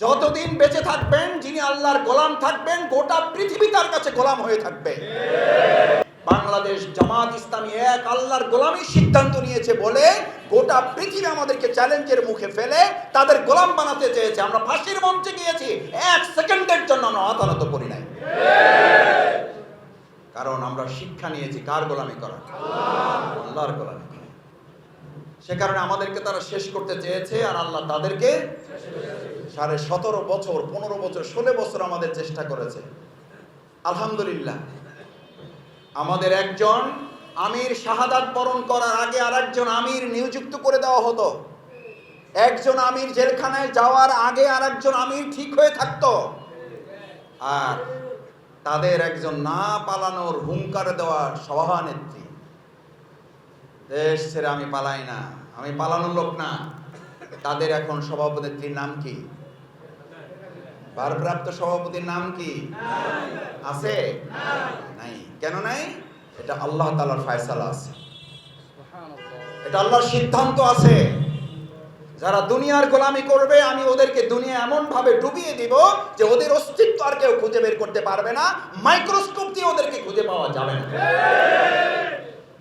যতদিন বেঁচে থাকবেন, যিনি আল্লাহর গোলাম থাকবেন, গোটা পৃথিবী তার কাছে গোলাম হয়ে থাকবে। বাংলাদেশ জামাত ইসলামী এক আল্লাহর গোলামীর সিদ্ধান্ত নিয়েছে বলে গোটা পৃথিবী আমাদেরকে চ্যালেঞ্জের মুখে ফেলে তাদের গোলাম বানাতে চেয়েছে। আমরা ফাঁসির মঞ্চে গিয়েছি, এক সেকেন্ডের জন্য আমরা আদালত করি নাই, কারণ আমরা শিক্ষা নিয়েছি কার গোলামি করা? আল্লাহর গোলামি। সে কারণে আমাদেরকে তারা শেষ করতে চেয়েছে, আর আল্লাহ তাদেরকে 17.5 বছর, 15 বছর, 16 বছর আমাদের চেষ্টা করেছে। আলহামদুলিল্লাহ, আমাদের একজন আমির শাহাদাত বরণ করার আগে আরেকজন আমির নিযুক্ত করে দেওয়া হতো। একজন আমির জেলখানায় যাওয়ার আগে আরেকজন আমির ঠিক হয়ে থাকতো, আর তাদের একজন না পালানোর হুঙ্কার দেওয়া সভানেত্রী, দেশ ছেড়ে আমি পালাই না, আমি পালানোর লোক না, তাদের এখন সভাপতির নাম কি? ভারপ্রাপ্ত সভাপতির নাম কি আছে? নাই। কেন নাই? এটা আল্লাহ তাআলার ফয়সালা আছে, এটা আল্লাহর সিদ্ধান্ত আছে। যারা দুনিয়ার গোলামি করবে, আমি ওদেরকে দুনিয়া এমন ভাবে ডুবিয়ে দিব যে ওদের অস্তিত্ব আর কেউ খুঁজে বের করতে পারবে না, মাইক্রোস্কোপ দিয়ে ওদেরকে খুঁজে পাওয়া যাবে না।